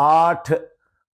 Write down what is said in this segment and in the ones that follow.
8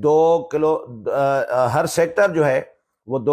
2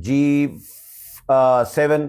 G7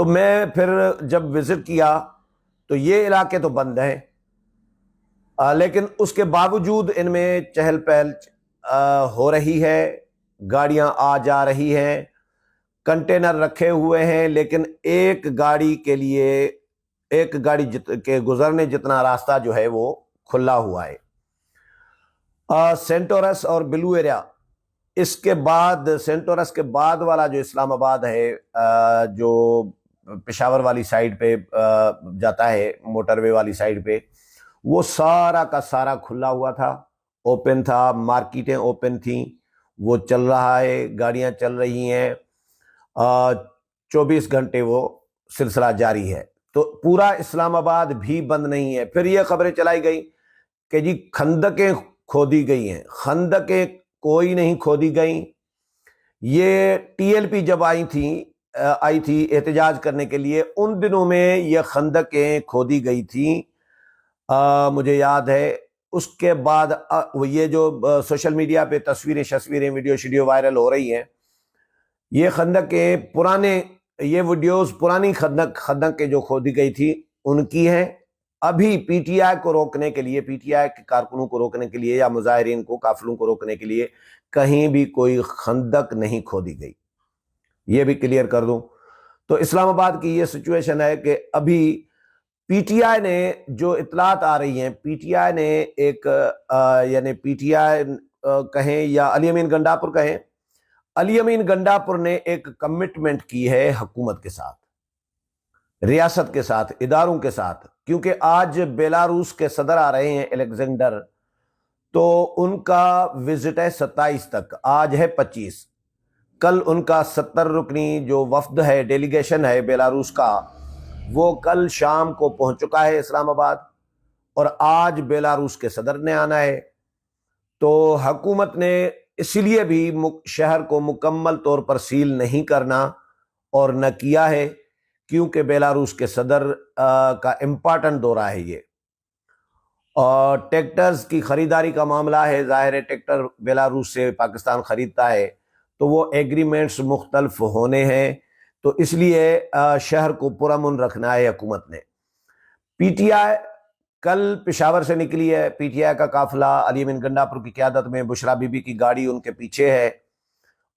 تو میں پھر جب وزٹ کیا تو یہ علاقے تو بند ہیں، لیکن اس کے باوجود ان میں چہل پہل ہو رہی ہے، گاڑیاں آ جا رہی ہیں، کنٹینر رکھے ہوئے ہیں، لیکن ایک گاڑی کے لیے ایک گاڑی کے گزرنے جتنا راستہ جو ہے وہ کھلا ہوا ہے۔ سینٹورس اور بلو ایریا، اس کے بعد سینٹورس کے بعد والا جو اسلام آباد ہے، جو پشاور والی سائیڈ پہ جاتا ہے، موٹر وے والی سائیڈ پہ، وہ سارا کا سارا کھلا ہوا تھا، اوپن تھا، مارکیٹیں اوپن تھیں، وہ چل رہا ہے، گاڑیاں چل رہی ہیں، 24 گھنٹے وہ سلسلہ جاری ہے۔ تو پورا اسلام آباد بھی بند نہیں ہے۔ پھر یہ خبریں چلائی گئی کہ جی خندقیں کھودی گئی ہیں، خندقیں کوئی نہیں کھودی گئیں۔ یہ ٹی ایل پی جب آئی تھی احتجاج کرنے کے لیے، ان دنوں میں یہ خندقیں کھودی گئی تھیں، مجھے یاد ہے۔ اس کے بعد یہ جو سوشل میڈیا پہ تصویریں ویڈیو وائرل ہو رہی ہیں، یہ خندقیں پرانے، یہ ویڈیوز پرانی خندق کے جو کھودی گئی تھی ان کی ہیں۔ ابھی پی ٹی آئی کو روکنے کے لیے، پی ٹی آئی کے کارکنوں کو روکنے کے لیے یا مظاہرین کو، قافلوں کو روکنے کے لیے کہیں بھی کوئی خندق نہیں کھودی گئی، یہ بھی کلیئر کر دوں۔ تو اسلام آباد کی یہ سچویشن ہے کہ ابھی پی ٹی آئی نے جو اطلاعات آ رہی ہیں، پی ٹی آئی نے ایک یعنی پی ٹی آئی کہیں یا علی امین گنڈاپور کہیں، علی امین گنڈاپور نے ایک کمٹمنٹ کی ہے حکومت کے ساتھ، ریاست کے ساتھ، اداروں کے ساتھ، کیونکہ آج بیلاروس کے صدر آ رہے ہیں الیگزینڈر، تو ان کا وزٹ ہے 27 تک، آج ہے 25، کل ان کا 70 رکنی جو وفد ہے، ڈیلیگیشن ہے بیلاروس کا، وہ کل شام کو پہنچ چکا ہے اسلام آباد، اور آج بیلاروس کے صدر نے آنا ہے۔ تو حکومت نے اس لیے بھی شہر کو مکمل طور پر سیل نہیں کرنا اور نہ کیا ہے، کیونکہ بیلاروس کے صدر کا امپارٹنٹ دورہ ہے یہ، اور ٹریکٹرز کی خریداری کا معاملہ ہے، ظاہر ہے ٹریکٹر بیلاروس سے پاکستان خریدتا ہے، تو وہ ایگریمنٹس مختلف ہونے ہیں، تو اس لیے شہر کو پرامن رکھنا ہے حکومت نے۔ پی ٹی آئی کل پشاور سے نکلی ہے، پی ٹی آئی کا قافلہ علی امین گنڈاپور کی قیادت میں، بشرا بی بی کی گاڑی ان کے پیچھے ہے،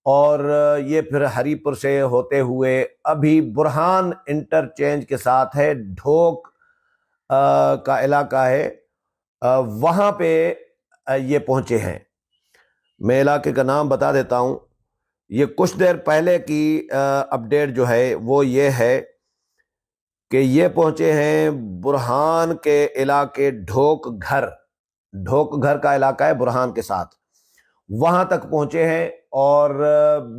اور یہ پھر ہری پور سے ہوتے ہوئے ابھی برہان انٹرچینج کے ساتھ ہے، ڈھوک کا علاقہ ہے، وہاں پہ یہ پہنچے ہیں۔ میں علاقے کا نام بتا دیتا ہوں، یہ کچھ دیر پہلے کی اپڈیٹ جو ہے وہ یہ ہے کہ یہ پہنچے ہیں برہان کے علاقے ڈھوک گھر کا علاقہ ہے برہان کے ساتھ، وہاں تک پہنچے ہیں، اور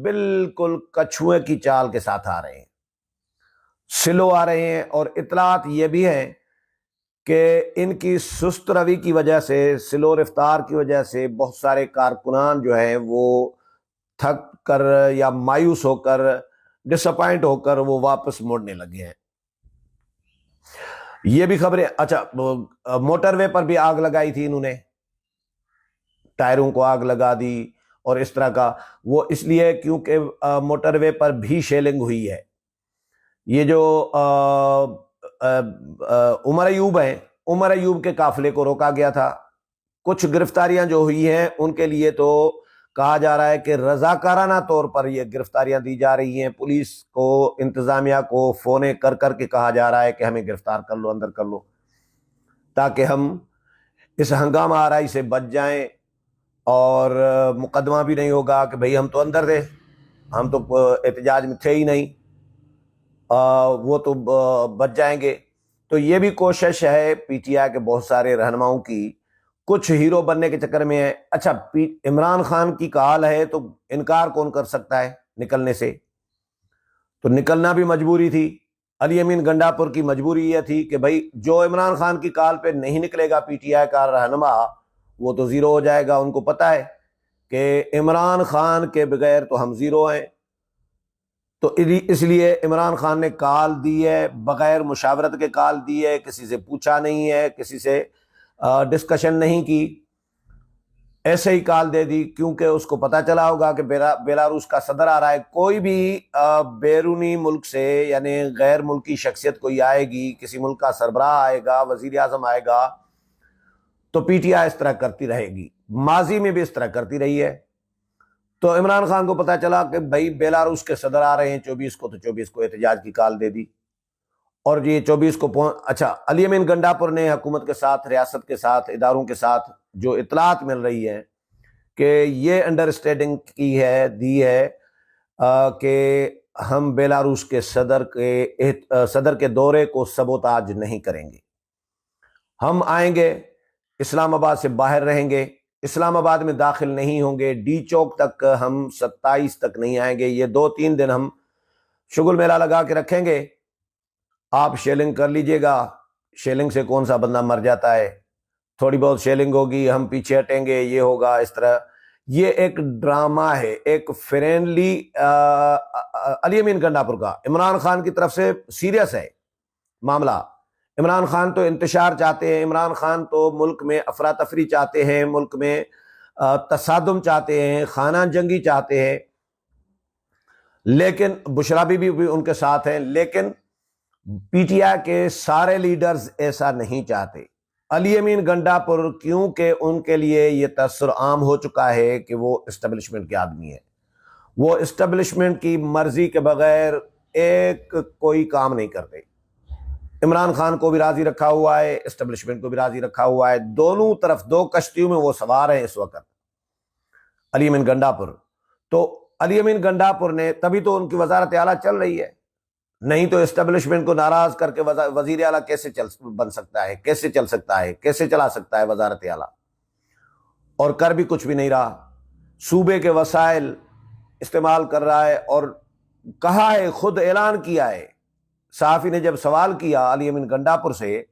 بالکل کچھوے کی چال کے ساتھ آ رہے ہیں، سلو آ رہے ہیں، اور اطلاعات یہ بھی ہیں کہ ان کی سست روی کی وجہ سے، سلو رفتار کی وجہ سے بہت سارے کارکنان جو ہیں وہ تھک کر یا مایوس ہو کر، ڈس اپوائنٹ ہو کر وہ واپس موڑنے لگے ہیں۔ یہ بھی خبریں، اچھا موٹر وے پر بھی آگ لگائی تھی انہوں نے، ٹائروں کو آگ لگا دی، اور اس طرح کا، وہ اس لیے کیونکہ موٹر وے پر بھی شیلنگ ہوئی ہے۔ یہ جو عمر ایوب ہیں، عمر ایوب کے قافلے کو روکا گیا تھا، کچھ گرفتاریاں جو ہوئی ہیں ان کے لیے تو کہا جا رہا ہے کہ رضاکارانہ طور پر یہ گرفتاریاں دی جا رہی ہیں، پولیس کو، انتظامیہ کو فونے کر کر کے کہا جا رہا ہے کہ ہمیں گرفتار کر لو، اندر کر لو، تاکہ ہم اس ہنگامہ آرائی سے بچ جائیں، اور مقدمہ بھی نہیں ہوگا کہ بھئی ہم تو اندر تھے، ہم تو احتجاج میں تھے ہی نہیں، وہ تو بچ جائیں گے۔ تو یہ بھی کوشش ہے پی ٹی آئی کے بہت سارے رہنماؤں کی، کچھ ہیرو بننے کے چکر میں ہے۔ اچھا عمران خان کی کال ہے تو انکار کون کر سکتا ہے نکلنے سے؟ تو نکلنا بھی مجبوری تھی، علی امین گنڈاپور کی مجبوری یہ تھی کہ بھائی جو عمران خان کی کال پہ نہیں نکلے گا پی ٹی آئی کا رہنما، وہ تو زیرو ہو جائے گا۔ ان کو پتہ ہے کہ عمران خان کے بغیر تو ہم زیرو ہیں، تو اس لیے عمران خان نے کال دی ہے، بغیر مشاورت کے کال دی ہے، کسی سے پوچھا نہیں ہے، کسی سے ڈسکشن نہیں کی، ایسے ہی کال دے دی، کیونکہ اس کو پتا چلا ہوگا کہ بیلاروس کا صدر آ رہا ہے۔ کوئی بھی بیرونی ملک سے یعنی غیر ملکی شخصیت کوئی آئے گی، کسی ملک کا سربراہ آئے گا، وزیر اعظم آئے گا، تو پی ٹی آئی اس طرح کرتی رہے گی، ماضی میں بھی اس طرح کرتی رہی ہے۔ تو عمران خان کو پتا چلا کہ بھائی بیلاروس کے صدر آ رہے ہیں 24 کو، تو 24 کو احتجاج کی کال دے دی، اور یہ 24 کو اچھا علی امین گنڈاپور نے حکومت کے ساتھ، ریاست کے ساتھ، اداروں کے ساتھ جو اطلاعات مل رہی ہے کہ یہ انڈرسٹینڈنگ دی ہے کہ ہم بیلاروس کے صدر کے دورے کو سبوتاج نہیں کریں گے، ہم آئیں گے، اسلام آباد سے باہر رہیں گے، اسلام آباد میں داخل نہیں ہوں گے، ڈی چوک تک ہم 27 تک نہیں آئیں گے، یہ 2-3 دن ہم شگل میلہ لگا کے رکھیں گے، آپ شیلنگ کر لیجئے گا، شیلنگ سے کون سا بندہ مر جاتا ہے، تھوڑی بہت شیلنگ ہوگی، ہم پیچھے ہٹیں گے، یہ ہوگا، اس طرح۔ یہ ایک ڈرامہ ہے، ایک فرینڈلی علی امین گنڈاپور کا عمران خان کی طرف سے سیریس ہے معاملہ۔ عمران خان تو انتشار چاہتے ہیں، عمران خان تو ملک میں افراتفری چاہتے ہیں، ملک میں تصادم چاہتے ہیں، خانہ جنگی چاہتے ہیں، لیکن بشرا بھی ان کے ساتھ ہیں، لیکن پی ٹی آئی کے سارے لیڈرز ایسا نہیں چاہتے۔ علی امین گنڈاپور کیونکہ ان کے لیے یہ تاثر عام ہو چکا ہے کہ وہ اسٹیبلشمنٹ کے آدمی ہے، وہ اسٹیبلشمنٹ کی مرضی کے بغیر ایک کوئی کام نہیں کرتے۔ عمران خان کو بھی راضی رکھا ہوا ہے، اسٹیبلشمنٹ کو بھی راضی رکھا ہوا ہے، دونوں طرف 2 کشتیوں میں وہ سوار ہیں اس وقت علی امین گنڈاپور۔ تو علی امین گنڈاپور نے، تبھی تو ان کی وزارت اعلیٰ چل رہی ہے، نہیں تو اسٹیبلشمنٹ کو ناراض کر کے وزیر اعلیٰ کیسے بن سکتا ہے، کیسے چل سکتا ہے، کیسے چلا سکتا ہے وزارت اعلیٰ؟ اور کر بھی کچھ بھی نہیں رہا، صوبے کے وسائل استعمال کر رہا ہے، اور کہا ہے، خود اعلان کیا ہے۔ صحافی نے جب سوال کیا علی امین گنڈاپور سے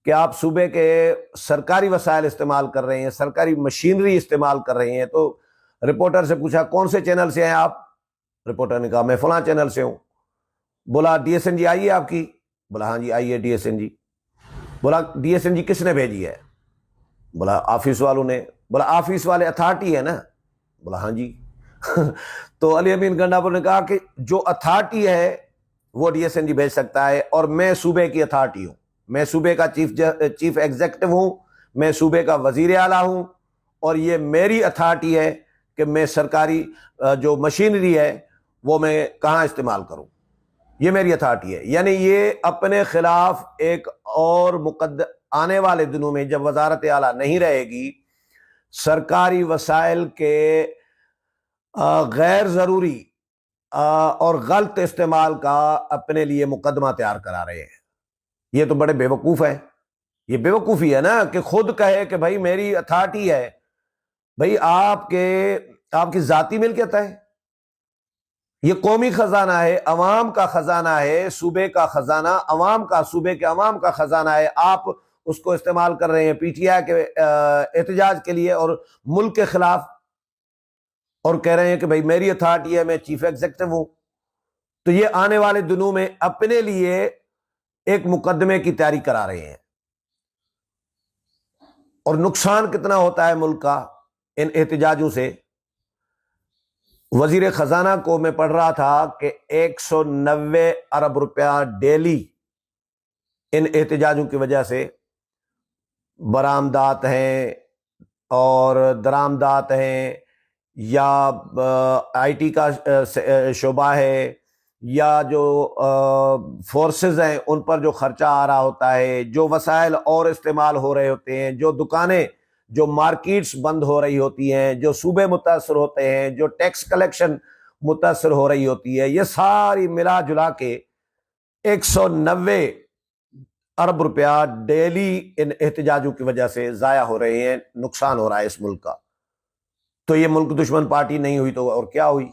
کہ آپ صوبے کے سرکاری وسائل استعمال کر رہے ہیں، سرکاری مشینری استعمال کر رہے ہیں، تو رپورٹر سے پوچھا کون سے چینل سے ہیں آپ؟ رپورٹر نے کہا میں فلاں چینل سے ہوں۔ بولا ڈی ایس این جی آئی ہے آپ کی؟ بولا ہاں جی آئی ہے ڈی ایس این جی۔ بولا ڈی ایس این جی کس نے بھیجی ہے؟ بولا آفس والوں نے۔ بولا آفس والے اتھارٹی ہے نا؟ بولا ہاں جی۔ تو علی امین گنڈاپور نے کہا کہ جو اتھارٹی ہے وہ ڈی ایس این جی بھیج سکتا ہے، اور میں صوبے کی اتھارٹی ہوں، میں صوبے کا چیف ایگزیکٹو ہوں، میں صوبے کا وزیر اعلیٰ ہوں، اور یہ میری اتھارٹی ہے کہ میں سرکاری جو مشینری ہے وہ میں کہاں استعمال کروں، یہ میری اتھارٹی ہے۔ یعنی یہ اپنے خلاف ایک اور آنے والے دنوں میں جب وزارت اعلیٰ نہیں رہے گی، سرکاری وسائل کے غیر ضروری اور غلط استعمال کا اپنے لیے مقدمہ تیار کرا رہے ہیں۔ یہ تو بڑے بیوقوف ہیں، یہ بیوقوفی ہے نا کہ خود کہے کہ بھائی میری اتھارٹی ہے۔ بھائی آپ کی ذاتی ملکیت ہے، یہ قومی خزانہ ہے، عوام کا خزانہ ہے، صوبے کا خزانہ عوام کا، صوبے کے عوام کا خزانہ ہے، آپ اس کو استعمال کر رہے ہیں پی ٹی آئی کے احتجاج کے لیے اور ملک کے خلاف، اور کہہ رہے ہیں کہ بھائی میری اتھارٹی ہے، میں چیف ایگزیکٹو ہوں۔ تو یہ آنے والے دنوں میں اپنے لیے ایک مقدمے کی تیاری کرا رہے ہیں، اور نقصان کتنا ہوتا ہے ملک کا ان احتجاجوں سے۔ وزیر خزانہ کو میں پڑھ رہا تھا کہ 190 ارب روپیہ ڈیلی ان احتجاجوں کی وجہ سے برآمدات ہیں اور درآمدات ہیں، یا آئی ٹی کا شعبہ ہے، یا جو فورسز ہیں ان پر جو خرچہ آ رہا ہوتا ہے، جو وسائل اور استعمال ہو رہے ہوتے ہیں، جو دکانیں، جو مارکیٹس بند ہو رہی ہوتی ہیں، جو صوبے متاثر ہوتے ہیں، جو ٹیکس کلیکشن متاثر ہو رہی ہوتی ہے، یہ ساری ملا جلا کے 190 ارب روپیہ ڈیلی ان احتجاجوں کی وجہ سے ضائع ہو رہے ہیں، نقصان ہو رہا ہے اس ملک کا۔ تو یہ ملک دشمن پارٹی نہیں ہوئی تو اور کیا ہوئی؟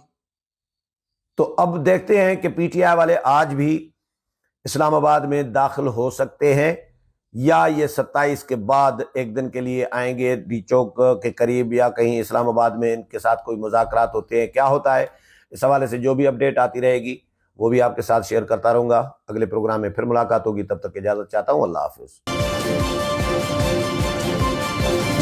تو اب دیکھتے ہیں کہ پی ٹی آئی والے آج بھی اسلام آباد میں داخل ہو سکتے ہیں، یا یہ 27 کے بعد ایک دن کے لیے آئیں گے ڈی چوک کے قریب، یا کہیں اسلام آباد میں ان کے ساتھ کوئی مذاکرات ہوتے ہیں، کیا ہوتا ہے؟ اس حوالے سے جو بھی اپڈیٹ آتی رہے گی وہ بھی آپ کے ساتھ شیئر کرتا رہوں گا۔ اگلے پروگرام میں پھر ملاقات ہوگی، تب تک اجازت چاہتا ہوں، اللہ حافظ۔